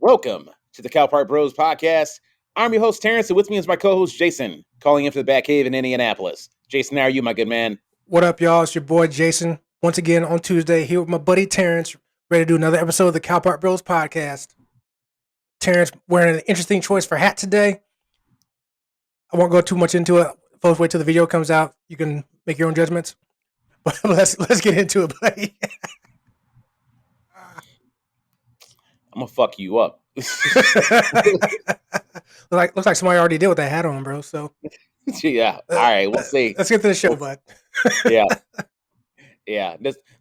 Welcome to the Cal Park Bros podcast. I'm your host, Terrence, and with me is my co-host, Jason, calling in from the back cave in Indianapolis. Jason, how are you, my good man? What up, y'all? It's your boy, Jason. Once again on Tuesday, here with my buddy, Terrence, ready to do another episode of the Cal Park Bros podcast. Terrence wearing an interesting choice for hat today. I won't go too much into it. Folks, wait till the video comes out. You can make your own judgments. But let's get into it, buddy. I'm gonna fuck you up. looks like somebody already did with that hat on, bro. So Yeah. All right. We'll see. Let's get to the show, bud. Yeah. Yeah.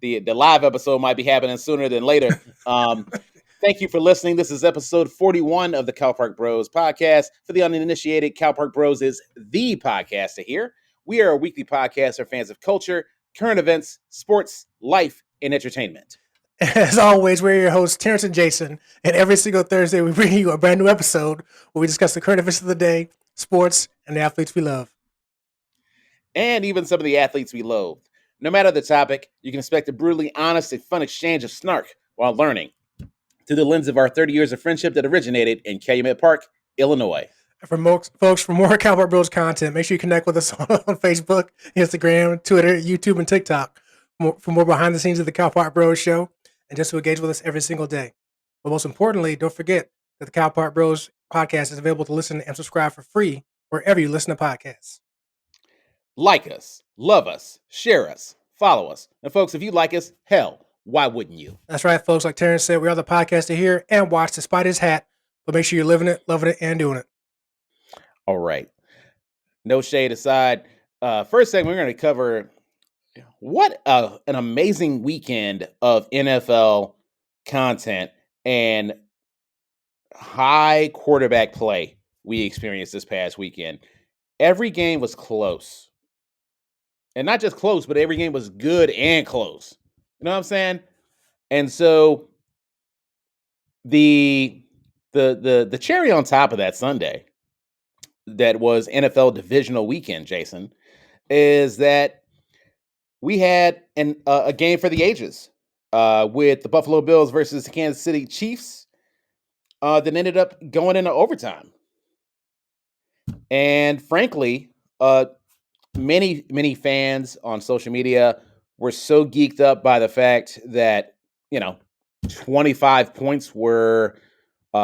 The live episode might be happening sooner than later. Thank you for listening. This is episode 41 of the Cal Park Bros podcast. For the uninitiated, Cal Park Bros is the podcast to hear. We are a weekly podcast for fans of culture, current events, sports, life, and entertainment. As always, we're your hosts, Terrence and Jason, and every single Thursday we bring you a brand new episode where we discuss the current events of the day, sports, and the athletes we love. And even some of the athletes we loathe. No matter the topic, you can expect a brutally honest and fun exchange of snark while learning through the lens of our 30 years of friendship that originated in Calumet Park, Illinois. For folks, for more Cal Park Bros content, make sure you connect with us on Facebook, Instagram, Twitter, YouTube, and TikTok for more behind the scenes of the Cal Park Bros show and just to engage with us every single day. But most importantly, don't forget that the Cal Park Bros podcast is available to listen and subscribe for free wherever you listen to podcasts. Like us, love us, share us, follow us. And folks, if you like us, hell, why wouldn't you? That's right, folks. Like Terrence said, we are the podcast to hear and watch despite his hat, but make sure you're living it, loving it, and doing it. All right. No shade aside. First thing we're going to cover what an amazing weekend of NFL content and high quarterback play we experienced this past weekend. Every game was close. And not just close, but every game was good and close. You know what I'm saying? And so the cherry on top of that Sunday that was NFL Divisional Weekend, Jason, is that we had a game for the ages with the Buffalo Bills versus the Kansas City Chiefs that ended up going into overtime. And frankly, many fans on social media were so geeked up by the fact that, 25 points were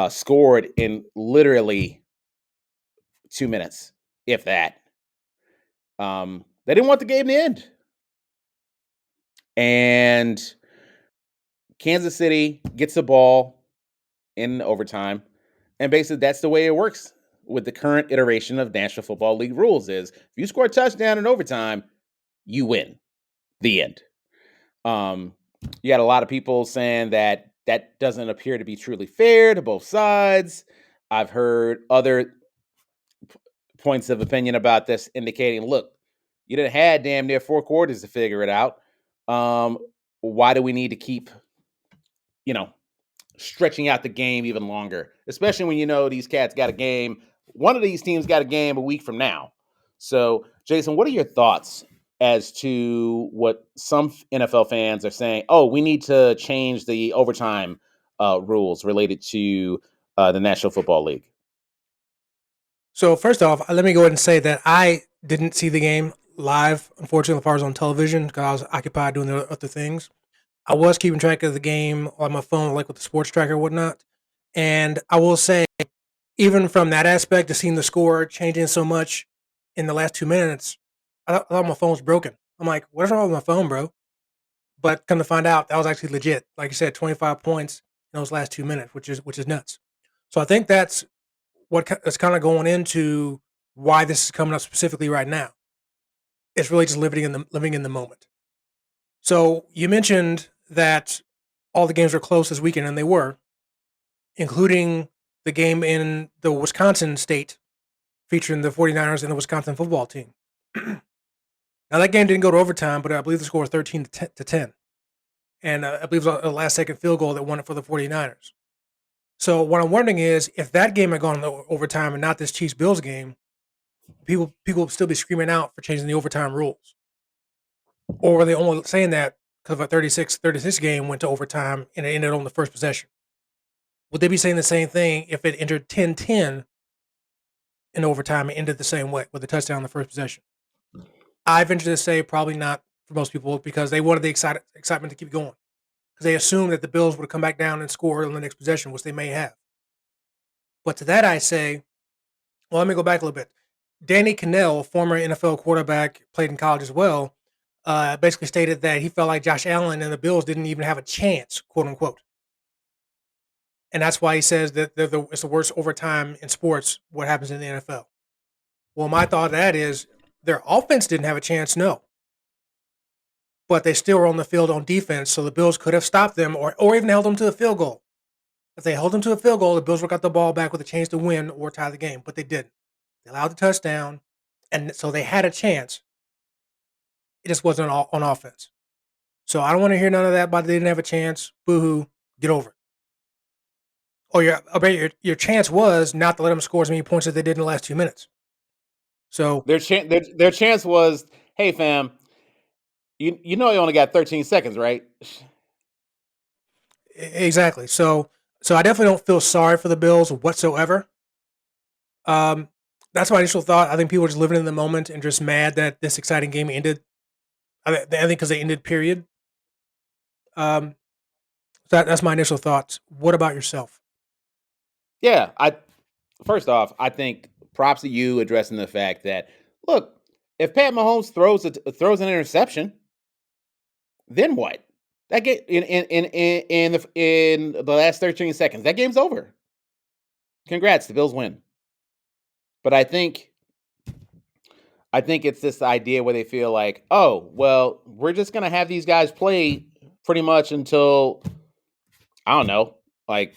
scored in literally 2 minutes, if that. They didn't want the game to end. And Kansas City gets the ball in overtime. And basically that's the way it works with the current iteration of National Football League rules is if you score a touchdown in overtime, you win. The end. You got a lot of people saying that doesn't appear to be truly fair to both sides. I've heard other points of opinion about this indicating, look, you done had damn near 4 quarters to figure it out. Why do we need to keep, stretching out the game even longer? Especially when these cats got a game. One of these teams got a game a week from now. So, Jason, what are your thoughts as to what some NFL fans are saying? Oh, we need to change the overtime rules related to the National Football League. So first off, let me go ahead and say that I didn't see the game live, unfortunately, as far as on television, because I was occupied doing other things. I was keeping track of the game on my phone, like with the sports tracker and whatnot. And I will say, even from that aspect, to seeing the score changing so much in the last 2 minutes, I thought my phone was broken. I'm like, what's wrong with my phone, bro? But come to find out, that was actually legit. Like you said, 25 points in those last 2 minutes, which is nuts. So I think that's what is kind of going into why this is coming up specifically right now. It's really just living in the moment. So you mentioned that all the games were close this weekend, and they were, including the game in the Wisconsin state featuring the 49ers and the Wisconsin football team. Now, that game didn't go to overtime, but I believe the score was 13 to 10. And I believe it was a last-second field goal that won it for the 49ers. So what I'm wondering is, if that game had gone to overtime and not this Chiefs-Bills game, people would still be screaming out for changing the overtime rules. Or were they only saying that because of a 36 game went to overtime and it ended on the first possession? would they be saying the same thing if it entered 10-10 in overtime and ended the same way with a touchdown on the first possession? I venture to say probably not for most people because they wanted the excitement to keep going because they assumed that the Bills would come back down and score on the next possession, which they may have. But to that, I say, well, let me go back a little bit. Danny Cannell, former NFL quarterback, played in college as well, basically stated that he felt like Josh Allen and the Bills didn't even have a chance, quote unquote. And that's why he says that it's the worst overtime in sports, what happens in the NFL. Well, my thought of that is their offense didn't have a chance, no. But they still were on the field on defense, so the Bills could have stopped them or even held them to a field goal. If they held them to a field goal, the Bills would have got the ball back with a chance to win or tie the game, but they didn't. They allowed the touchdown, and so they had a chance. It just wasn't on offense. So I don't want to hear none of that about they didn't have a chance. Boo-hoo. Get over it. Or I bet your chance was not to let them score as many points as they did in the last 2 minutes. So Their chance was, hey fam, you know you only got 13 seconds, right? exactly. So I definitely don't feel sorry for the Bills whatsoever. Um, that's my initial thought. I think people are just living in the moment and just mad that this exciting game ended. I think because they ended. Period. Um, that's my initial thoughts. What about yourself? Yeah, I first off, I think props to you addressing the fact that look, if Pat Mahomes throws an interception, then what? That game in the last 13 seconds, that game's over. Congrats, the Bills win. But I think it's this idea where they feel like, oh, well, we're just gonna have these guys play pretty much until I don't know, like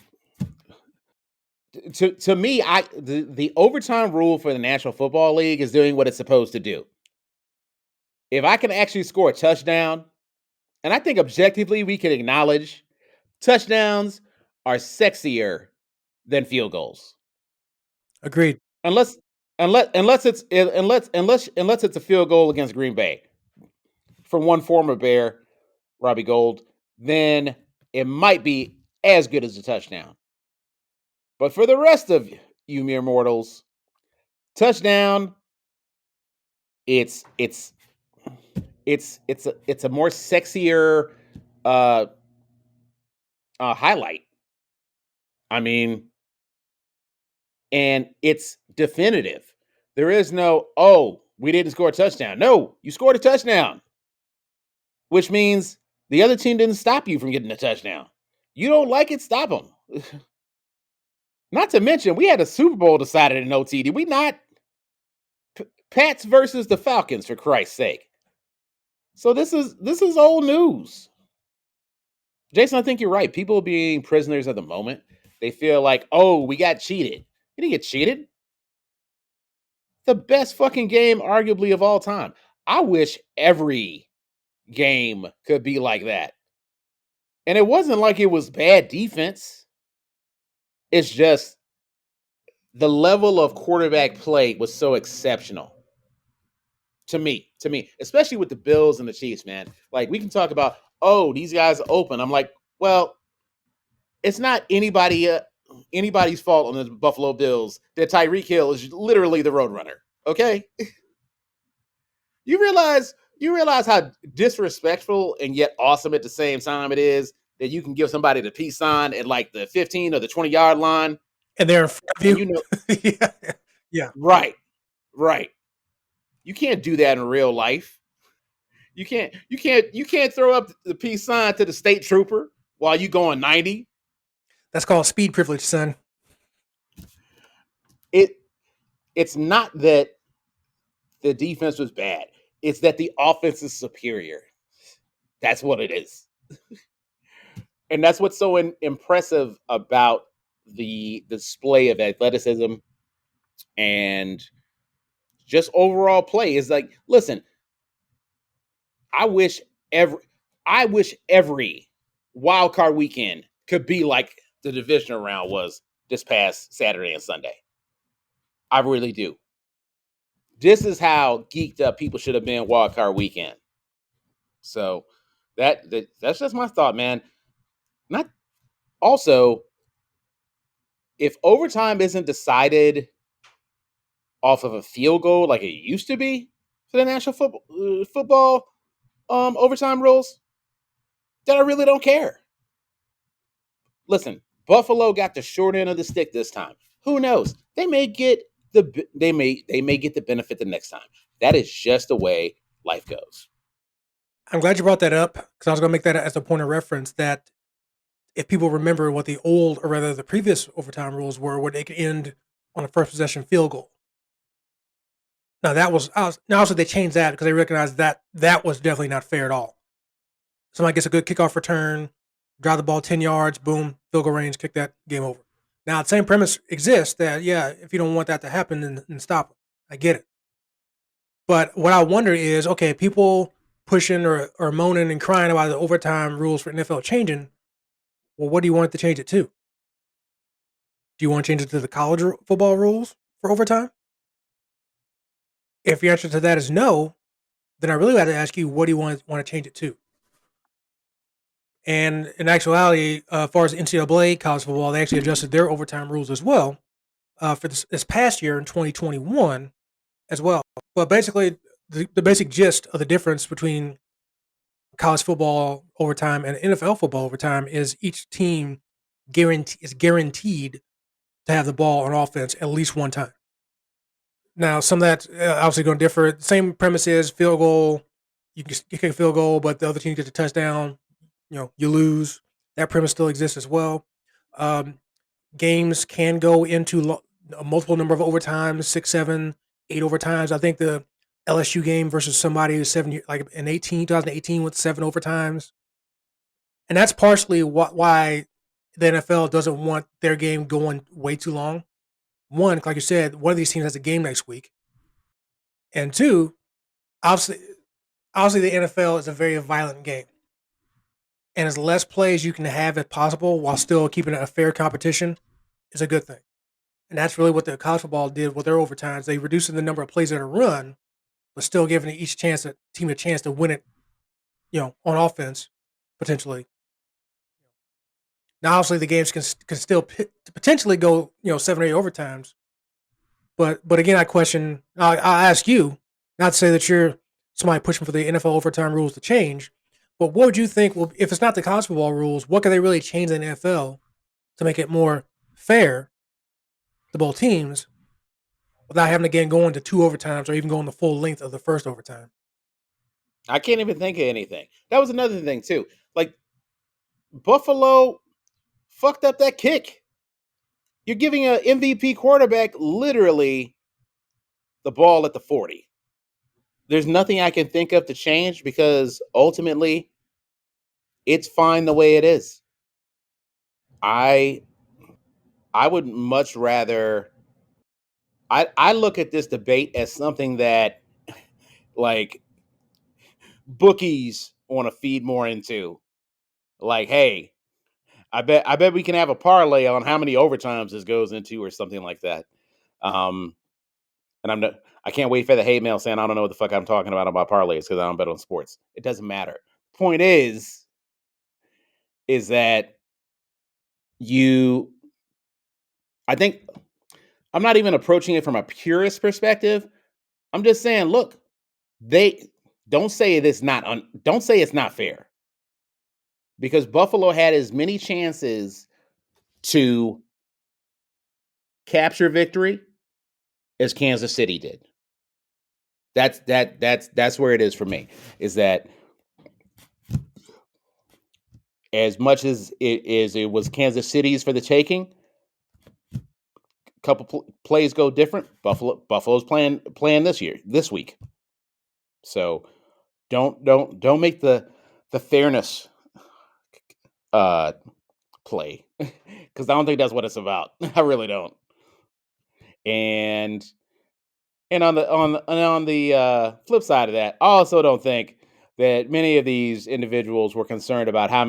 to me, the overtime rule for the National Football League is doing what it's supposed to do. If I can actually score a touchdown, and I think objectively we can acknowledge touchdowns are sexier than field goals. Agreed. Unless unless it's a field goal against Green Bay from one former Bear, Robbie Gould, then it might be as good as a touchdown. But for the rest of you mere mortals, touchdown, it's it's it's a more sexier uh, highlight. I mean, and it's definitive. There is no, oh, we didn't score a touchdown. No, you scored a touchdown, which means the other team didn't stop you from getting a touchdown. You don't like it, stop them. Not to mention, we had a Super Bowl decided in OT. Did we not? Pats versus the Falcons, for Christ's sake. So this is old news. Jason, I think you're right. People being prisoners of the moment, they feel like, oh, we got cheated. You didn't get cheated. The best fucking game, arguably, of all time. I wish every game could be like that. And it wasn't like it was bad defense. It's just the level of quarterback play was so exceptional to me, especially with the Bills and the Chiefs, man. Like we can talk about, oh, these guys are open. I'm like, well, it's not anybody's fault on the Buffalo Bills that Tyreek Hill is literally the roadrunner. Okay, you realize how disrespectful and yet awesome at the same time it is that you can give somebody the peace sign at like the 15 or the 20-yard line, And they're in front of and you. you know, yeah. Yeah. right. You can't do that in real life. You can't throw up the peace sign to the state trooper while you going 90. That's called speed privilege, son. It it's not that the defense was bad. It's that the offense is superior. That's what it is. And that's what's so impressive about the display of athleticism and just overall play is like, listen, I wish every I wish every wild card weekend could be like the divisional round was this past Saturday and Sunday. I really do. This is how geeked up people should have been wild card weekend. So that's just my thought, man. Not also if overtime isn't decided off of a field goal like it used to be for the national football overtime rules, then I really don't care. Listen, Buffalo got the short end of the stick this time. Who knows? They may get the benefit the next time. That is just the way life goes. I'm glad you brought that up because I was going to make that as a point of reference that if people remember what the old, or rather the previous overtime rules were, where they could end on a first possession field goal. Now now also they changed that because they recognized that that was definitely not fair at all. Somebody gets a good kickoff return, drive the ball 10 yards, boom, field goal range, kick that, game over. Now the same premise exists that yeah, if you don't want that to happen, then stop it. I get it. But what I wonder is, okay, people pushing or moaning and crying about the overtime rules for NFL changing. Well, what do you want it to change it to? Do you want to change it to the college football rules for overtime? If your answer to that is no, then I really got to ask you, what do you want to change it to? And in actuality, as far as NCAA college football, they actually adjusted their overtime rules as well for this past year in 2021 as well. But basically, the basic gist of the difference between college football overtime and NFL football overtime is each team is guaranteed to have the ball on offense at least one time. Now, some of that obviously going to differ. Same premise is field goal. You kick a field goal, but the other team gets a touchdown. You lose. That premise still exists as well. Um, Games can go into a multiple number of overtimes, 6, 7, 8 overtimes. I think the LSU game versus somebody who's 2018 with 7 overtimes. And that's partially why the NFL doesn't want their game going way too long. One, like you said, one of these teams has a game next week. And two, obviously the NFL is a very violent game. And as less plays you can have as possible while still keeping it a fair competition is a good thing. And that's really what the college football did with their overtimes. They reduced the number of plays that are run, but still giving each team a chance to win it, on offense, potentially. Now, obviously, the games can still potentially go, 7 or 8 overtimes. But again, I'll ask you, not to say that you're somebody pushing for the NFL overtime rules to change, but what would you think? Well, if it's not the college football rules, what can they really change in the NFL to make it more fair to both teams without having again going to 2 overtimes or even going the full length of the first overtime? I can't even think of anything. That was another thing too. Like Buffalo fucked up that kick. You're giving an MVP quarterback literally the ball at the 40. There's nothing I can think of to change because ultimately it's fine the way it is. I would much rather I look at this debate as something that like bookies want to feed more into. Like, hey, I bet we can have a parlay on how many overtimes this goes into or something like that. Um, and I can't wait for the hate mail saying I don't know what the fuck I'm talking about parlays because I don't bet on sports. It doesn't matter. Point is that you I think I'm not even approaching it from a purist perspective. I'm just saying, look, they don't say don't say it's not fair because Buffalo had as many chances to capture victory as Kansas City did. That's where it is for me. Is that as much as it was Kansas City's for the taking, a couple plays go different. Buffalo's playing this week. So don't make the fairness play because I don't think that's what it's about. I really don't. And on the flip side of that, I also don't think that many of these individuals were concerned about how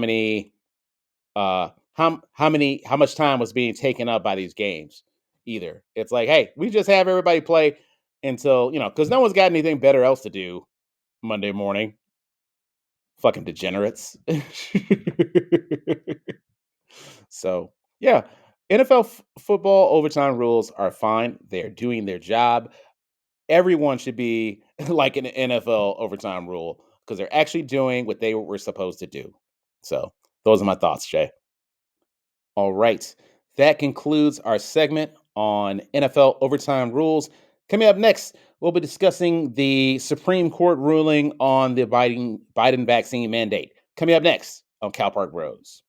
much time was being taken up by these games either. It's like, hey, we just have everybody play until because no one's got anything better else to do Monday morning. Fucking degenerates. So yeah, NFL football overtime rules are fine. They're doing their job. Everyone should be like an NFL overtime rule because they're actually doing what they were supposed to do. So, those are my thoughts, Jay. All right. That concludes our segment on NFL overtime rules. Coming up next, we'll be discussing the Supreme Court ruling on the Biden vaccine mandate. Coming up next on Cal Park Rose.